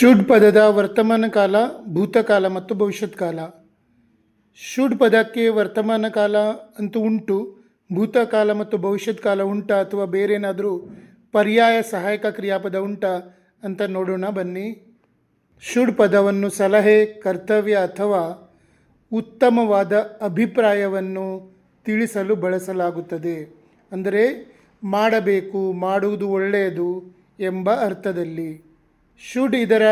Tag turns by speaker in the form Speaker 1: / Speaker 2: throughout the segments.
Speaker 1: Should ಪದದ ವರ್ತಮಾನ ಕಾಲ, ಭೂತಕಾಲ ಮತ್ತು ಭವಿಷ್ಯತ್ ಕಾಲ. ಶುಡ್ ಪದಕ್ಕೆ ವರ್ತಮಾನ ಕಾಲ ಅಂತೂ ಉಂಟು, ಭೂತಕಾಲ ಮತ್ತು ಭವಿಷ್ಯತ್ ಕಾಲ ಉಂಟಾ ಅಥವಾ ಬೇರೇನಾದರೂ ಪರ್ಯಾಯ ಸಹಾಯಕ ಕ್ರಿಯಾಪದ ಉಂಟಾ ಅಂತ ನೋಡೋಣ ಬನ್ನಿ. ಶುಡ್ ಪದವನ್ನು ಸಲಹೆ, ಕರ್ತವ್ಯ ಅಥವಾ ಉತ್ತಮವಾದ ಅಭಿಪ್ರಾಯವನ್ನು ತಿಳಿಸಲು ಬಳಸಲಾಗುತ್ತದೆ. ಅಂದರೆ ಮಾಡಬೇಕು, ಮಾಡುವುದು ಒಳ್ಳೆಯದು ಎಂಬ ಅರ್ಥದಲ್ಲಿ. ಶುಡ್ ಇದರ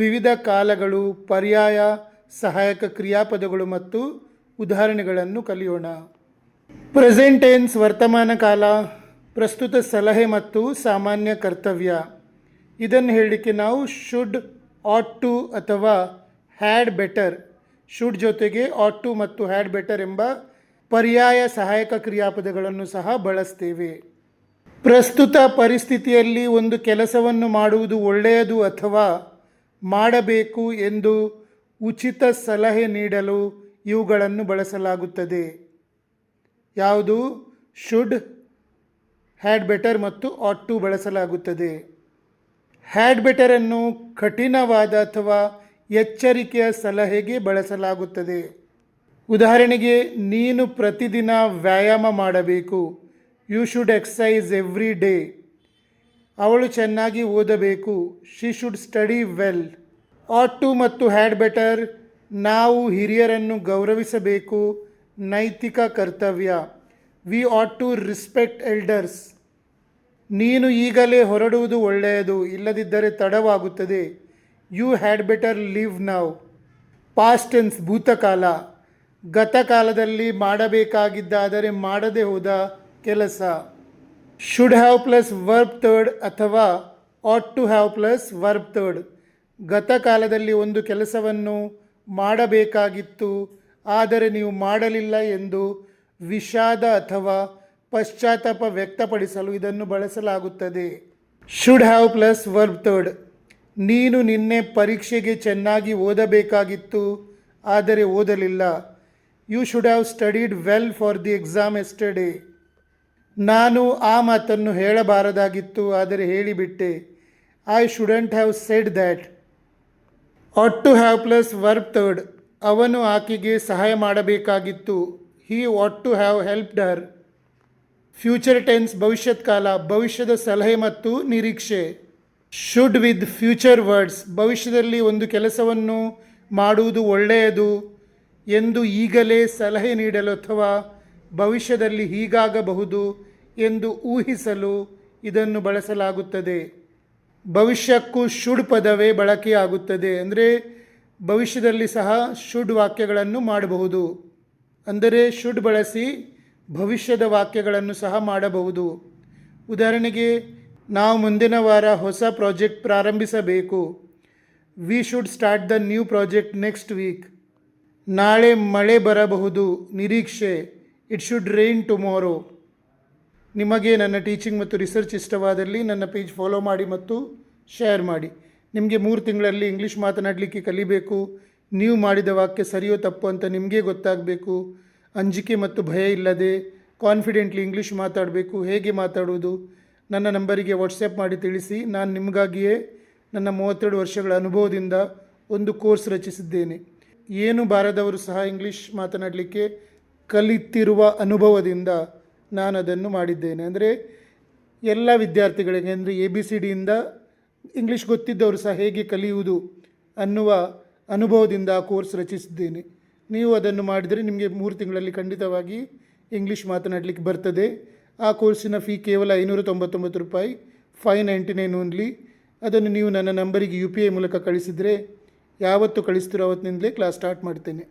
Speaker 1: ವಿವಿಧ ಕಾಲಗಳು, ಪರ್ಯಾಯ ಸಹಾಯಕ ಕ್ರಿಯಾಪದಗಳು ಮತ್ತು ಉದಾಹರಣೆಗಳನ್ನು ಕಲಿಯೋಣ. ಪ್ರೆಸೆಂಟ್ ಟೆನ್ಸ್ ವರ್ತಮಾನ ಕಾಲ, ಪ್ರಸ್ತುತ ಸಲಹೆ ಮತ್ತು ಸಾಮಾನ್ಯ ಕರ್ತವ್ಯ. ಇದನ್ನು ಹೇಳಲಿಕ್ಕೆ ನಾವು ಶುಡ್, ಆಟ್ ಟು ಅಥವಾ ಹ್ಯಾಡ್ ಬೆಟರ್, ಶುಡ್ ಜೊತೆಗೆ ಆಟ್ ಟು ಮತ್ತು ಹ್ಯಾಡ್ ಬೆಟರ್ ಎಂಬ ಪರ್ಯಾಯ ಸಹಾಯಕ ಕ್ರಿಯಾಪದಗಳನ್ನು ಸಹ ಬಳಸ್ತೇವೆ. ಪ್ರಸ್ತುತ ಪರಿಸ್ಥಿತಿಯಲ್ಲಿ ಒಂದು ಕೆಲಸವನ್ನು ಮಾಡುವುದು ಒಳ್ಳೆಯದು ಅಥವಾ ಮಾಡಬೇಕು ಎಂದು ಉಚಿತ ಸಲಹೆ ನೀಡಲು ಇವುಗಳನ್ನು ಬಳಸಲಾಗುತ್ತದೆ. ಯಾವುದು? ಶುಡ್, ಹ್ಯಾಡ್ ಬೆಟರ್ ಮತ್ತು ಆಟ್ ಟು ಬಳಸಲಾಗುತ್ತದೆ. ಹ್ಯಾಡ್ ಬೆಟರನ್ನು ಕಠಿಣವಾದ ಅಥವಾ ಎಚ್ಚರಿಕೆಯ ಸಲಹೆಗೆ ಬಳಸಲಾಗುತ್ತದೆ. ಉದಾಹರಣೆಗೆ, ನೀನು ಪ್ರತಿದಿನ ವ್ಯಾಯಾಮ ಮಾಡಬೇಕು, you should exercise every day. ಅವಳು ಚೆನ್ನಾಗಿ ಓದಬೇಕು, she should study well. Ought to ಮತ್ತು ಹ್ಯಾಡ್ ಬೆಟರ್, ನಾವು ಹಿರಿಯರನ್ನು ಗೌರವಿಸಬೇಕು, ನೈತಿಕ ಕರ್ತವ್ಯ, we ought to respect elders. ನೀನು ಈಗಲೇ ಹೊರಡುವುದು ಒಳ್ಳೆಯದು, ಇಲ್ಲದಿದ್ದರೆ ತಡವಾಗುತ್ತದೆ, you had better leave now. Past tense ಭೂತಕಾಲ, ಗತಕಾಲದಲ್ಲಿ ಮಾಡಬೇಕಾಗಿದ್ದಾದರೆ ಮಾಡದೆ ಹೋದ ಕೆಲಸ. Should have plus verb third ಅಥವಾ ought to have plus verb third. ಗತಕಾಲದಲ್ಲಿ ಒಂದು ಕೆಲಸವನ್ನು ಮಾಡಬೇಕಾಗಿತ್ತು ಆದರೆ ನೀವು ಮಾಡಲಿಲ್ಲ ಎಂದು ವಿಷಾದ ಅಥವಾ ಪಶ್ಚಾತ್ತಾಪ ವ್ಯಕ್ತಪಡಿಸಲು ಇದನ್ನು ಬಳಸಲಾಗುತ್ತದೆ. Should have plus verb third. ನೀನು ನಿನ್ನೆ ಪರೀಕ್ಷೆಗೆ ಚೆನ್ನಾಗಿ ಓದಬೇಕಾಗಿತ್ತು ಆದರೆ ಓದಲಿಲ್ಲ, you should have studied well for the exam yesterday. ನಾನು ಆ ಮಾತನ್ನು ಹೇಳಬಾರದಾಗಿತ್ತು ಆದರೆ ಹೇಳಿಬಿಟ್ಟೆ, I shouldn't have said that. Ought to have plus verb third. ಅವನು ಆಕೆಗೆ ಸಹಾಯ ಮಾಡಬೇಕಾಗಿತ್ತು, he ought to have helped her. Future tense ಭವಿಷ್ಯತ್ ಕಾಲ, ಭವಿಷ್ಯದ ಸಲಹೆ ಮತ್ತು ನಿರೀಕ್ಷೆ. ಶುಡ್ ವಿತ್ ಫ್ಯೂಚರ್ ವರ್ಡ್ಸ್, ಭವಿಷ್ಯದಲ್ಲಿ ಒಂದು ಕೆಲಸವನ್ನು ಮಾಡುವುದು ಒಳ್ಳೆಯದು ಎಂದು ಈಗಲೇ ಸಲಹೆ ನೀಡಲು ಅಥವಾ ಭವಿಷ್ಯದಲ್ಲಿ ಹೀಗಾಗಬಹುದು ಎಂದು ಊಹಿಸಲು ಇದನ್ನು ಬಳಸಲಾಗುತ್ತದೆ. ಭವಿಷ್ಯಕ್ಕೂ ಶುಡ್ ಪದವೇ ಬಳಕೆಯಾಗುತ್ತದೆ. ಅಂದರೆ ಭವಿಷ್ಯದಲ್ಲಿ ಸಹ ಶುಡ್ ವಾಕ್ಯಗಳನ್ನು ಮಾಡಬಹುದು. ಅಂದರೆ ಶುಡ್ ಬಳಸಿ ಭವಿಷ್ಯದ ವಾಕ್ಯಗಳನ್ನು ಸಹ ಮಾಡಬಹುದು. ಉದಾಹರಣೆಗೆ, ನಾವು ಮುಂದಿನ ವಾರ ಹೊಸ ಪ್ರಾಜೆಕ್ಟ್ ಪ್ರಾರಂಭಿಸಬೇಕು, we should start the new project next week. ನಾಳೆ ಮಳೆ ಬರಬಹುದು, ನಿರೀಕ್ಷೆ, ಇಟ್ ಶುಡ್ ರೈನ್ ಟುಮಾರೋ. ನಿಮಗೆ ನನ್ನ ಟೀಚಿಂಗ್ ಮತ್ತು ರಿಸರ್ಚ್ ಇಷ್ಟವಾದಲ್ಲಿ ನನ್ನ ಪೇಜ್ ಫಾಲೋ ಮಾಡಿ ಮತ್ತು ಶೇರ್ ಮಾಡಿ. ನಿಮಗೆ 3 ತಿಂಗಳಲ್ಲಿ ಇಂಗ್ಲೀಷ್ ಮಾತನಾಡಲಿಕ್ಕೆ ಕಲಿಬೇಕು. ನೀವು ಮಾಡಿದ ವಾಕ್ಯ ಸರಿಯೋ ತಪ್ಪು ಅಂತ ನಿಮಗೆ ಗೊತ್ತಾಗಬೇಕು. ಅಂಜಿಕೆ ಮತ್ತು ಭಯ ಇಲ್ಲದೆ ಕಾನ್ಫಿಡೆಂಟ್ಲಿ ಇಂಗ್ಲೀಷ್ ಮಾತಾಡಬೇಕು. ಹೇಗೆ ಮಾತಾಡುವುದು? ನನ್ನ ನಂಬರಿಗೆ ವಾಟ್ಸಪ್ ಮಾಡಿ ತಿಳಿಸಿ. ನಾನು ನಿಮಗಾಗಿಯೇ ನನ್ನ 32 ವರ್ಷಗಳ ಅನುಭವದಿಂದ ಒಂದು ಕೋರ್ಸ್ ರಚಿಸಿದ್ದೇನೆ. ಏನು ಬಾರದವರು ಸಹ ಇಂಗ್ಲೀಷ್ ಮಾತನಾಡಲಿಕ್ಕೆ ಕಲಿತಿರುವ ಅನುಭವದಿಂದ ನಾನು ಅದನ್ನು ಮಾಡಿದ್ದೇನೆ. ಅಂದರೆ ಎಲ್ಲ ವಿದ್ಯಾರ್ಥಿಗಳಿಗೆ, ಅಂದರೆ ABCD ಇಂದ ಇಂಗ್ಲೀಷ್ ಗೊತ್ತಿದ್ದವರು ಸಹ ಹೇಗೆ ಕಲಿಯುವುದು ಅನ್ನುವ ಅನುಭವದಿಂದ ಆ ಕೋರ್ಸ್ ರಚಿಸಿದ್ದೇನೆ. ನೀವು ಅದನ್ನು ಮಾಡಿದರೆ ನಿಮಗೆ 3 ತಿಂಗಳಲ್ಲಿ ಖಂಡಿತವಾಗಿ ಇಂಗ್ಲೀಷ್ ಮಾತನಾಡಲಿಕ್ಕೆ ಬರ್ತದೆ. ಆ ಕೋರ್ಸಿನ ಫೀ ಕೇವಲ 599 ರೂಪಾಯಿ, 599 ಓನ್ಲಿ. ಅದನ್ನು ನೀವು ನನ್ನ ನಂಬರಿಗೆ UPI ಮೂಲಕ ಕಳಿಸಿದರೆ ಯಾವತ್ತು ಕಳಿಸ್ತಿರೋ ಅವತ್ತಿನಿಂದಲೇ ಕ್ಲಾಸ್ ಸ್ಟಾರ್ಟ್ ಮಾಡ್ತೇನೆ.